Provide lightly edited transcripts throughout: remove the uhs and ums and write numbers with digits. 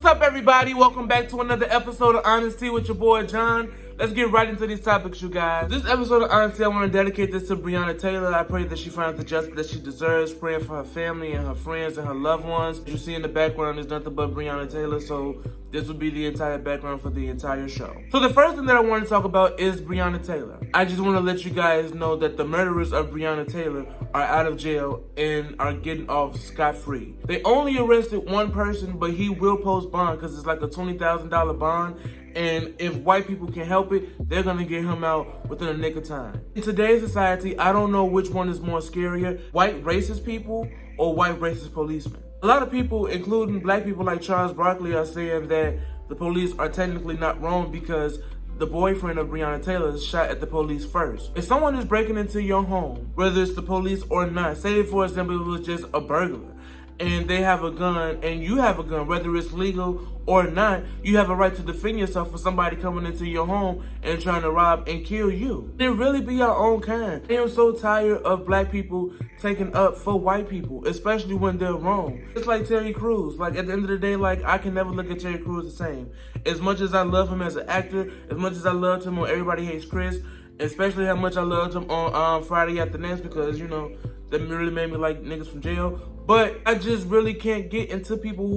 What's up, everybody? Welcome back to another episode of HonesTEA with your boy John. Let's get right into these topics, you guys. This episode of HonesTEA, I want to dedicate this to Brianna Taylor. I pray that she finds the justice that she deserves, praying for her family and her friends and her loved ones. As you see in the background, there's nothing but Brianna Taylor, so this will be the entire background for the entire show. So the first thing that I want to talk about is Brianna Taylor. I just want to let you guys know that the murderers of Brianna Taylor are out of jail and are getting off scot-free. They only arrested one person, but he will post bond because it's like a $20,000 bond. And if white people can help it, they're gonna get him out within a nick of time. In today's society, I don't know which one is more scarier, white racist people or white racist policemen. A lot of people, including black people like Charles Barkley, are saying that the police are technically not wrong because the boyfriend of Breonna Taylor shot at the police first. If someone is breaking into your home, whether it's the police or not, say for example it was just a burglar, and they have a gun and you have a gun, whether it's legal or not, you have a right to defend yourself for somebody coming into your home and trying to rob and kill you. It really be our own kind. I am so tired of black people taking up for white people, especially when they're wrong. It's like Terry Crews. Like at the end of the day, like I can never look at Terry Crews the same. As much as I love him as an actor, as much as I loved him on Everybody Hates Chris, especially how much I loved him on Friday After Next because, you know, that really made me like niggas from jail. But I just really can't get into people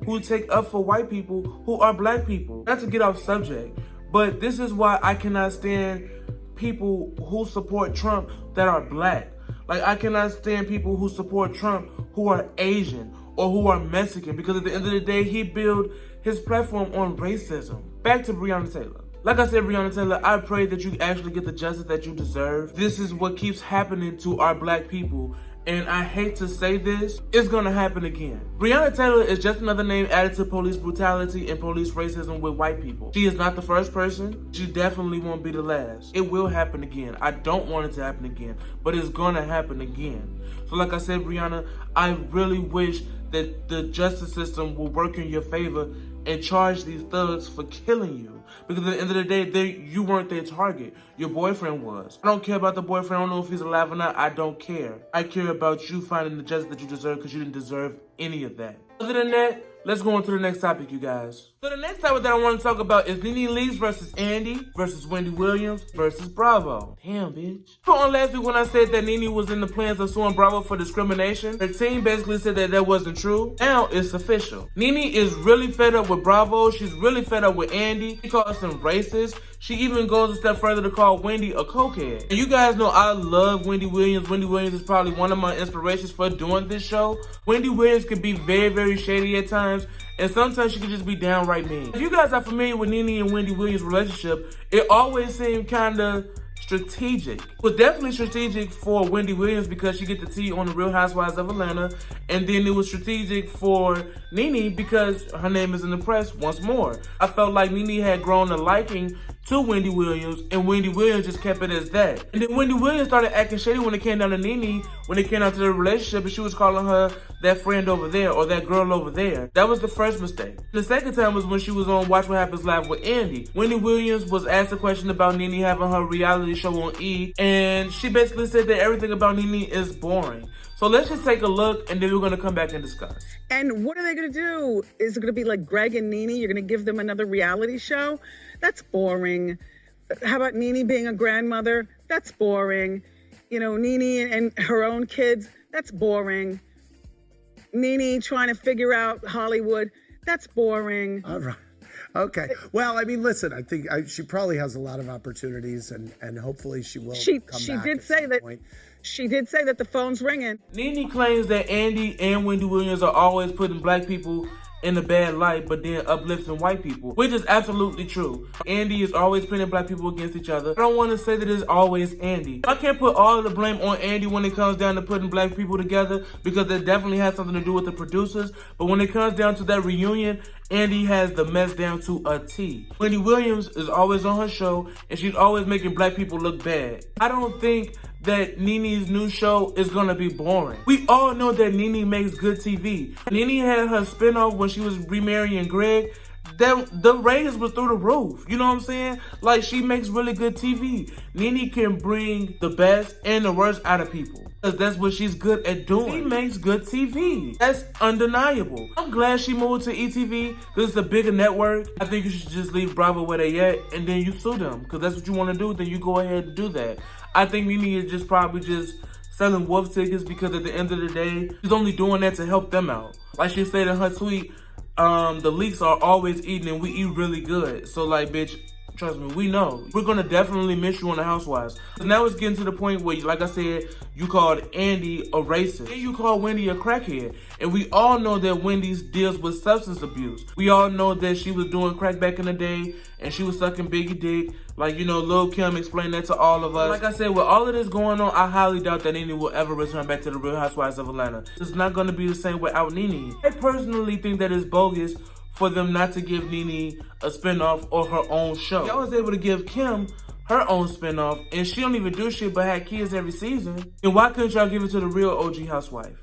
who take up for white people who are black people. Not to get off subject, but this is why I cannot stand people who support Trump that are black. Like I cannot stand people who support Trump who are Asian or who are Mexican because at the end of the day, he built his platform on racism. Back to Brianna Taylor. Like I said, Brianna Taylor, I pray that you actually get the justice that you deserve. This is what keeps happening to our black people. And I hate to say this, it's gonna happen again. Brianna Taylor is just another name added to police brutality and police racism with white people. She is not the first person. She definitely won't be the last. It will happen again. I don't want it to happen again, but it's gonna happen again. So like I said, Brianna, I really wish that the justice system will work in your favor and charge these thugs for killing you. Because at the end of the day, you weren't their target. Your boyfriend was. I don't care about the boyfriend. I don't know if he's alive or not. I don't care. I care about you finding the justice that you deserve because you didn't deserve any of that. Other than that, let's go on to the next topic, you guys. So the next topic that I want to talk about is NENELEAKS versus Andy versus Wendy Williams versus Bravo. Damn, bitch. On last week when I said that Nene was in the plans of suing Bravo for discrimination, her team basically said that wasn't true. Now it's official. Nene is really fed up with Bravo. She's really fed up with Andy. She calls him racist. She even goes a step further to call Wendy a cokehead. And you guys know I love Wendy Williams. Wendy Williams is probably one of my inspirations for doing this show. Wendy Williams can be very, very shady at times, and sometimes she can just be downright mean. If you guys are familiar with Nene and Wendy Williams' relationship, it always seemed kind of strategic. It was definitely strategic for Wendy Williams because she get the tea on the Real Housewives of Atlanta, and then it was strategic for Nene because her name is in the press once more. I felt like Nene had grown a liking to Wendy Williams, and Wendy Williams just kept it as that. And then Wendy Williams started acting shady when it came down to Nene, when it came down to the relationship, and she was calling her that friend over there or that girl over there. That was the first mistake. The second time was when she was on Watch What Happens Live with Andy. Wendy Williams was asked a question about Nene having her reality show on E, and she basically said that everything about Nene is boring. So let's just take a look, and then we're going to come back and discuss. And what are they going to do? Is it going to be like Greg and Nene? You're going to give them another reality show? That's boring. How about Nene being a grandmother? That's boring. You know, Nene and her own kids? That's boring. Nene trying to figure out Hollywood? That's boring. All right. Okay. Well, I mean, listen, I think she probably has a lot of opportunities, and hopefully she will come back. She did say that the phone's ringing. Nene claims that Andy and Wendy Williams are always putting black people in a bad light, but then uplifting white people, which is absolutely true. Andy is always pitting black people against each other. I don't want to say that it's always Andy. I can't put all of the blame on Andy when it comes down to putting black people together because it definitely has something to do with the producers. But when it comes down to that reunion, Andy has the mess down to a T. Wendy Williams is always on her show, and she's always making black people look bad. I don't think that Nene's new show is gonna be boring. We all know that Nene makes good TV. Nene had her spinoff when she was remarrying Greg. the ratings was through the roof. You know what I'm saying? Like, she makes really good TV. Nene can bring the best and the worst out of people. Because that's what she's good at doing. She makes good TV. That's undeniable. I'm glad she moved to ETV because it's a bigger network. I think you should just leave Bravo where they at and then you sue them. Because that's what you want to do, then you go ahead and do that. I think Nene is just probably just selling wolf tickets because at the end of the day, she's only doing that to help them out. Like she said in her tweet, the leaks are always eating and we eat really good. So like, bitch, trust me, we know. We're gonna definitely miss you on the Housewives. So now it's getting to the point where, like I said, you called Andy a racist. And you called Wendy a crackhead. And we all know that Wendy deals with substance abuse. We all know that she was doing crack back in the day and she was sucking Biggie dick. Like, you know, Lil' Kim explained that to all of us. Like I said, with all of this going on, I highly doubt that Nene will ever return back to the Real Housewives of Atlanta. It's not gonna be the same without Nene. I personally think that it's bogus for them not to give Nene a spinoff or her own show. Y'all was able to give Kim her own spinoff, and she don't even do shit but had kids every season. And why couldn't y'all give it to the real OG housewife?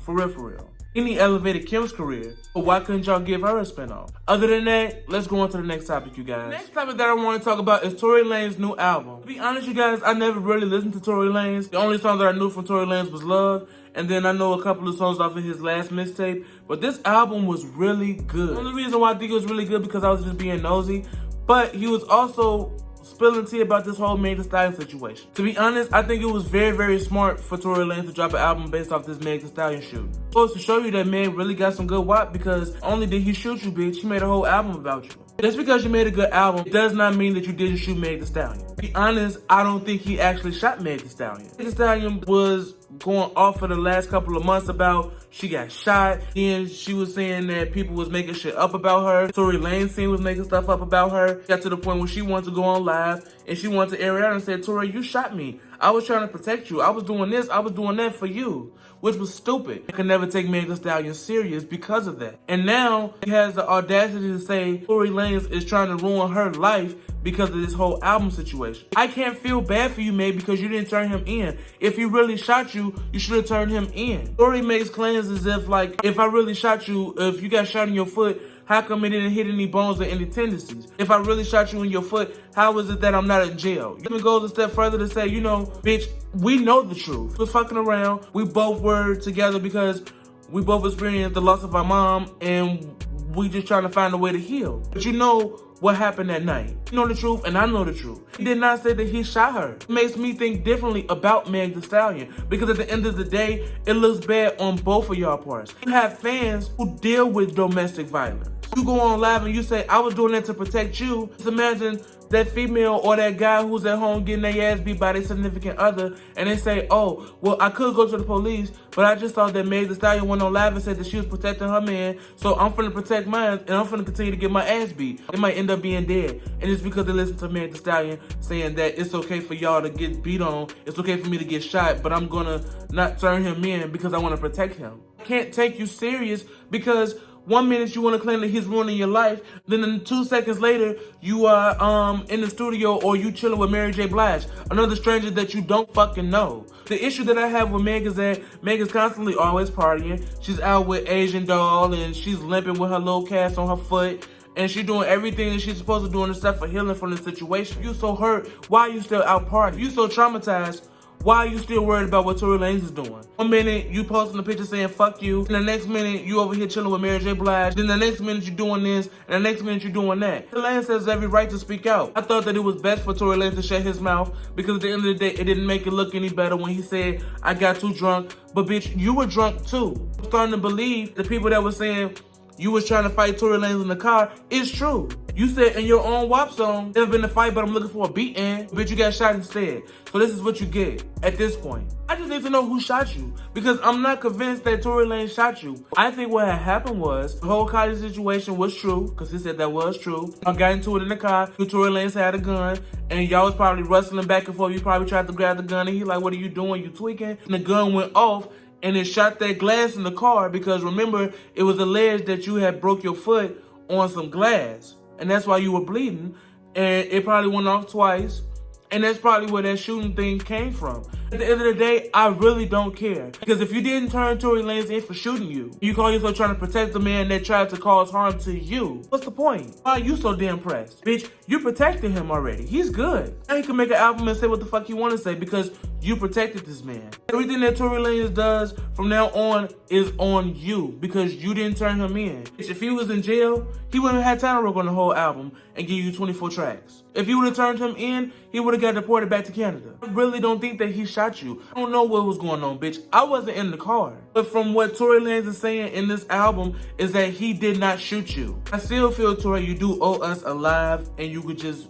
For real, for real. Nene elevated Kim's career, but why couldn't y'all give her a spinoff? Other than that, let's go on to the next topic, you guys. The next topic that I want to talk about is Tory Lanez's new album. To be honest, you guys, I never really listened to Tory Lanez. The only song that I knew from Tory Lanez was Love, and then I know a couple of songs off of his last mixtape, but this album was really good. The only reason why I think it was really good because I was just being nosy, but he was also spilling tea about this whole Meg Thee Stallion situation. To be honest, I think it was very, very smart for Tory Lanez to drop an album based off this Meg Thee Stallion shoot. Supposed to show you that Meg really got some good wop because only did he shoot you, bitch, he made a whole album about you. Just because you made a good album does not mean that you didn't shoot Meg Thee Stallion. To be honest, I don't think he actually shot Meg Thee Stallion. Meg Thee Stallion was going off for the last couple of months about she got shot. Then she was saying that people was making shit up about her. Tory Lanez was making stuff up about her. Got to the point where she wanted to go on live and she wanted to air it out and said, Tory, you shot me. I was trying to protect you. I was doing this, I was doing that for you. Which was stupid. I could never take Meg Thee Stallion serious because of that. And now he has the audacity to say Tory Lanez is trying to ruin her life because of this whole album situation. I can't feel bad for you, Meg, because you didn't turn him in. If he really shot you, you should have turned him in. Tory makes claims as if, like, if I really shot you, if you got shot in your foot, how come it didn't hit any bones or any tendencies? If I really shot you in your foot, how is it that I'm not in jail? You even goes a step further to say, you know, bitch, we know the truth. We're fucking around. We both were together because we both experienced the loss of our mom and we just trying to find a way to heal. But you know what happened that night. You know the truth and I know the truth. He did not say that he shot her. It makes me think differently about Meg Thee Stallion because at the end of the day, it looks bad on both of y'all parts. You have fans who deal with domestic violence. You go on live and you say, I was doing that to protect you. Just imagine that female or that guy who's at home getting their ass beat by their significant other and they say, oh, well, I could go to the police, but I just saw that Meg Thee Stallion went on live and said that she was protecting her man, so I'm finna protect mine and I'm finna continue to get my ass beat. They might end up being dead. And it's because they listen to Meg Thee Stallion saying that it's okay for y'all to get beat on, it's okay for me to get shot, but I'm gonna not turn him in because I wanna protect him. I can't take you serious because 1 minute you want to claim that he's ruining your life, then 2 seconds later you are in the studio or you chilling with Mary J. Blige, another stranger that you don't fucking know. The issue that I have with Meg is that Meg is constantly always partying. She's out with Asian Doll and she's limping with her little cast on her foot. And she's doing everything that she's supposed to do in the stuff for healing from the situation. You so hurt, why are you still out partying? You so traumatized, why are you still worried about what Tory Lanez is doing? 1 minute you posting a picture saying fuck you, and the next minute you over here chilling with Mary J. Blige, then the next minute you doing this, and the next minute you doing that. Tory Lanez has every right to speak out. I thought that it was best for Tory Lanez to shut his mouth because at the end of the day, it didn't make it look any better when he said, I got too drunk. But bitch, you were drunk too. I'm starting to believe the people that were saying you was trying to fight Tory Lanez in the car is true. You said in your own WAP song, never been a fight, but I'm looking for a beat in. Bitch, you got shot instead. So this is what you get at this point. I just need to know who shot you because I'm not convinced that Tory Lanez shot you. I think what had happened was the whole Kylie situation was true because he said that was true. I got into it in the car. Tory Lanez had a gun and y'all was probably wrestling back and forth. You probably tried to grab the gun and he like, what are you doing? You tweaking? And the gun went off. And it shot that glass in the car because remember, it was alleged that you had broke your foot on some glass. And that's why you were bleeding. And it probably went off twice. And that's probably where that shooting thing came from. At the end of the day, I really don't care. Because if you didn't turn Tory Lanez in for shooting you, you call yourself trying to protect the man that tried to cause harm to you. What's the point? Why are you so damn pressed? Bitch, you protected him already. He's good. Now he can make an album and say what the fuck he want to say because you protected this man. Everything that Tory Lanez does from now on is on you because you didn't turn him in. Bitch, if he was in jail, he wouldn't have had time to work on the whole album and give you 24 tracks. If you would have turned him in, he would have got deported back to Canada. I really don't think that he shot you. I don't know what was going on, bitch. I wasn't in the car. But from what Tory Lanez is saying in this album is that he did not shoot you. I still feel, Tory, you do owe us a live and you could just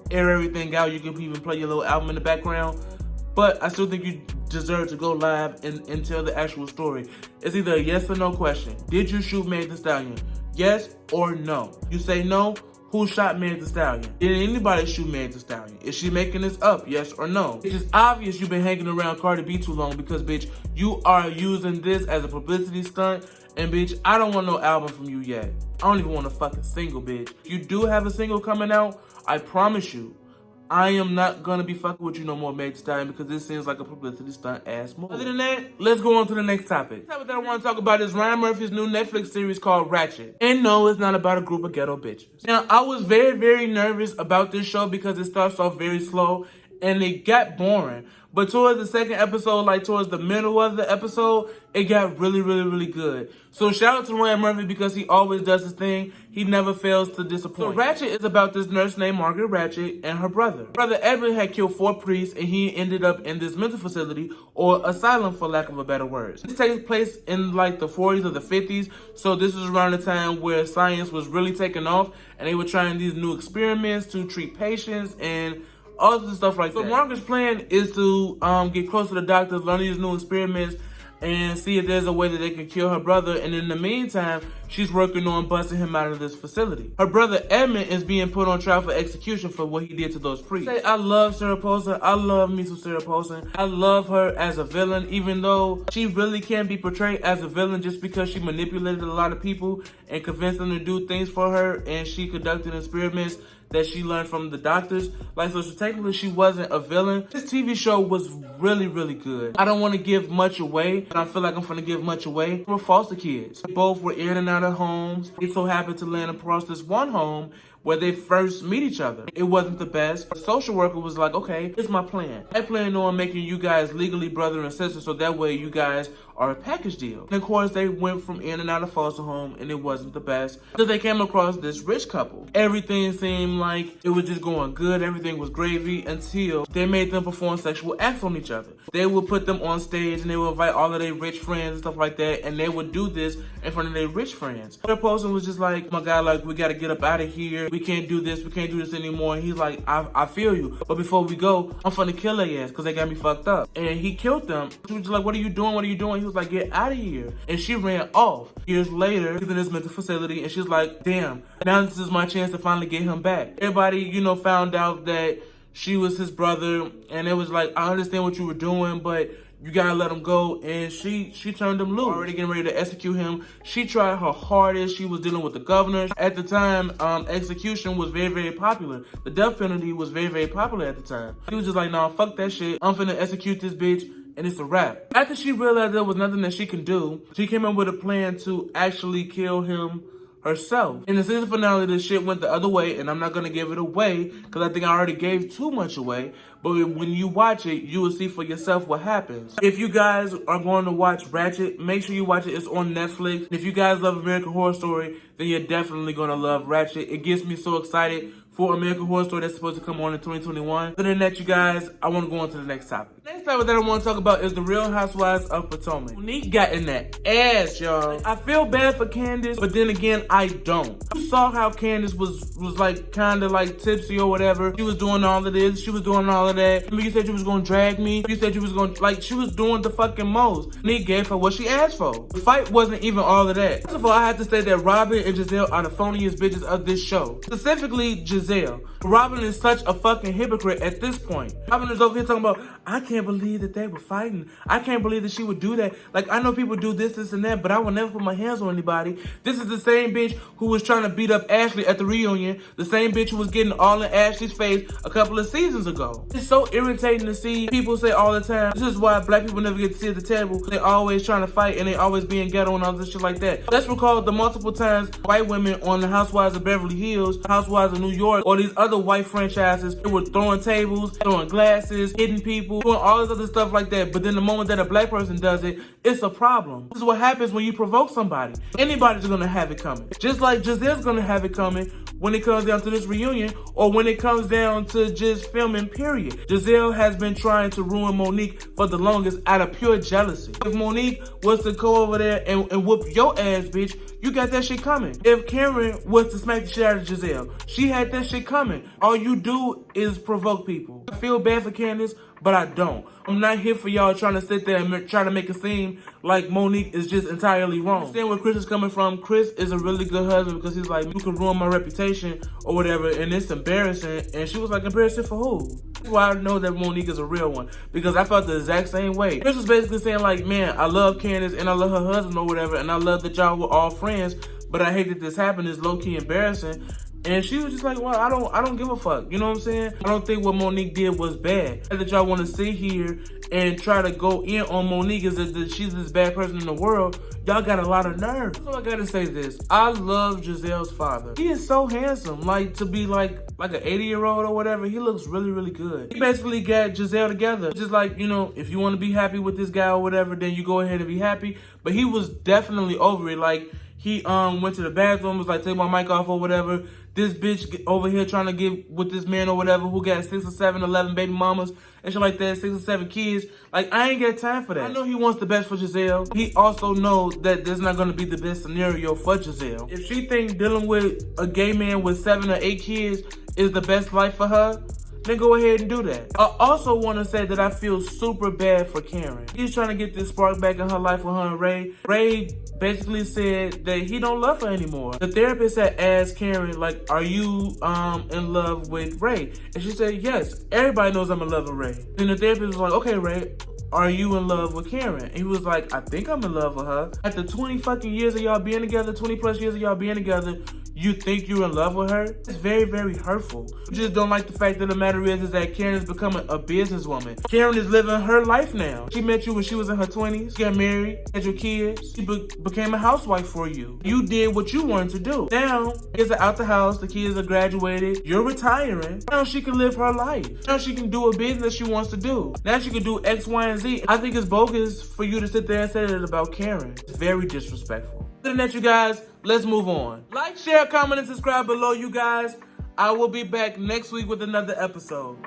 air everything out. You can even play your little album in the background. But I still think you deserve to go live and tell the actual story. It's either a yes or no question. Did you shoot Meg Thee Stallion? Yes or no? You say no, who shot Meg Thee Stallion? Did anybody shoot Meg Thee Stallion? Is she making this up? Yes or no? It's obvious you've been hanging around Cardi B too long because, bitch, you are using this as a publicity stunt. And, bitch, I don't want no album from you yet. I don't even want a fucking single, bitch. If you do have a single coming out, I promise you, I am not gonna be fucking with you no more, Meg Thee Stallion, because this seems like a publicity stunt ass move. Other than that, let's go on to the next topic. The topic that I want to talk about is Ryan Murphy's new Netflix series called Ratchet. And no, it's not about a group of ghetto bitches. Now, I was very, very nervous about this show because it starts off very slow and it got boring. But towards the second episode, like towards the middle of the episode, it got really, really, really good. So shout out to Ryan Murphy because he always does his thing. He never fails to disappoint. So Ratchet is about this nurse named Margaret Ratchet and her brother. Brother Edward had killed 4 priests and he ended up in this mental facility or asylum for lack of a better word. This takes place in like the 40s or the 50s. So this is around the time where science was really taking off and they were trying these new experiments to treat patients and all this stuff like that. So Margaret's plan is to get close to the doctors, learn these new experiments, and see if there's a way that they can kill her brother. And in the meantime, she's working on busting him out of this facility. Her brother Edmund is being put on trial for execution for what he did to those priests. I love Sarah Paulson. I love me some Sarah Paulson. I love her as a villain, even though she really can't be portrayed as a villain just because she manipulated a lot of people and convinced them to do things for her, and she conducted experiments that she learned from the doctors. Like, so technically she wasn't a villain. This TV show was really, really good. I don't want to give much away, but I feel like I'm gonna give much away. They were foster kids. Both were in and out of homes. They so happened to land across this one home where they first meet each other. It wasn't the best. The social worker was like, okay, here's my plan. I plan on making you guys legally brother and sister so that way you guys are a package deal. And of course, they went from in and out of foster home and it wasn't the best. So they came across this rich couple. Everything seemed like it was just going good. Everything was gravy until they made them perform sexual acts on each other. They would put them on stage and they would invite all of their rich friends and stuff like that. And they would do this in front of their rich friends. Their person was just like, oh my God, like, we got to get up out of here. We can't do this. We can't do this anymore. And he's like, I feel you. But before we go, I'm finna kill their ass because they got me fucked up. And he killed them. She was just like, what are you doing? What are you doing? He was like, get out of here. And she ran off. Years later, she's in this mental facility and she's like, damn, now this is my chance to finally get him back. Everybody, found out that she was his brother. And it was like, I understand what you were doing, but you gotta let him go. And she turned him loose. Already getting ready to execute him. She tried her hardest. She was dealing with the governor. At the time, execution was very, very popular. The death penalty was very, very popular at the time. He was just like, nah, fuck that shit. I'm finna execute this bitch. And it's a wrap. After she realized there was nothing that she can do, she came up with a plan to actually kill him herself. In the season finale, the shit went the other way, and I'm not gonna give it away because I think I already gave too much away. But when you watch it, you will see for yourself what happens. If you guys are going to watch Ratchet, make sure you watch it. It's on Netflix. If you guys love American Horror Story, then you're definitely gonna love Ratchet. It gets me so excited for American Horror Story that's supposed to come on in 2021. Other than that, you guys, I want to go on to the next topic. The next topic that I want to talk about is the Real Housewives of Potomac. Monique got in that ass, y'all. I feel bad for Candace, but then again, I don't. You saw how Candace was like kind of like tipsy or whatever. She was doing all of this. She was doing all of that. Remember you said you was going to drag me? You said you was going to, like, she was doing the fucking most. Monique gave her what she asked for. The fight wasn't even all of that. First of all, I have to say that Robin and Giselle are the phoniest bitches of this show. Specifically, Giselle Giselle. Robin is such a fucking hypocrite at this point. Robin is over here talking about, I can't believe that they were fighting. I can't believe that she would do that. Like, I know people do this, and that, but I would never put my hands on anybody. This is the same bitch who was trying to beat up Ashley at the reunion. The same bitch who was getting all in Ashley's face a couple of seasons ago. It's so irritating to see people say all the time, this is why black people never get to sit at the table. They always trying to fight and they always being ghetto and all this shit like that. Let's recall the multiple times white women on the Housewives of Beverly Hills, Housewives of New York, or these other white franchises, they were throwing tables, throwing glasses, hitting people, doing all this other stuff like that. But then the moment that a black person does it, it's a problem. This is what happens when you provoke somebody. Anybody's gonna have it coming. Just like Giselle's gonna have it coming when it comes down to this reunion, or when it comes down to just filming, period. Giselle has been trying to ruin Monique for the longest out of pure jealousy. If Monique was to go over there and whoop your ass, bitch, you got that shit coming. If Karen was to smack the shit out of Giselle, she had that shit coming. All you do is provoke people. I feel bad for Candace, but I don't. I'm not here for y'all trying to sit there and try to make it seem like Monique is just entirely wrong. I understand where Chris is coming from. Chris is a really good husband because he's like, you can ruin my reputation or whatever, and it's embarrassing. And she was like, embarrassing for who? That's why I know that Monique is a real one, because I felt the exact same way. Chris was basically saying like, man, I love Candace and I love her husband or whatever, and I love that y'all were all friends, but I hate that this happened. It's low-key embarrassing. And she was just like, well, I don't give a fuck. You know what I'm saying? I don't think what Monique did was bad. That y'all want to sit here and try to go in on Monique as if she's this bad person in the world. Y'all got a lot of nerve. So I gotta say this. I love Giselle's father. He is so handsome. Like, to be like an 80-year-old or whatever, he looks really, really good. He basically got Giselle together. Just like, you know, if you want to be happy with this guy or whatever, then you go ahead and be happy. But he was definitely over it. Like, he went to the bathroom, was like, take my mic off or whatever. This bitch over here trying to get with this man or whatever who got 6 or 7, 11 baby mamas and shit like that, 6 or 7 kids. Like, I ain't got time for that. I know he wants the best for Giselle. He also knows that there's not gonna be the best scenario for Giselle. If she thinks dealing with a gay man with 7 or 8 kids is the best life for her, then go ahead and do that. I also want to say that I feel super bad for Karen. She's trying to get this spark back in her life with her and Ray. Ray basically said that he don't love her anymore. The therapist had asked Karen, like, are you in love with Ray? And she said, yes. Everybody knows I'm in love with Ray. Then the therapist was like, okay, Ray, are you in love with Karen? And he was like, I think I'm in love with her. After 20 fucking years of y'all being together, 20 plus years of y'all being together, you think you're in love with her? It's very, very hurtful. You just don't like the fact that the matter is that Karen is becoming a businesswoman. Karen is living her life now. She met you when she was in her 20s. She got married, had your kids. She became a housewife for you. You did what you wanted to do. Now, kids are out the house. The kids are graduated. You're retiring. Now she can live her life. Now she can do a business she wants to do. Now she can do X, Y, and Z. I think it's bogus for you to sit there and say that about Karen. It's very disrespectful. Other than that, you guys, let's move on. Like, share, comment, and subscribe below, you guys. I will be back next week with another episode.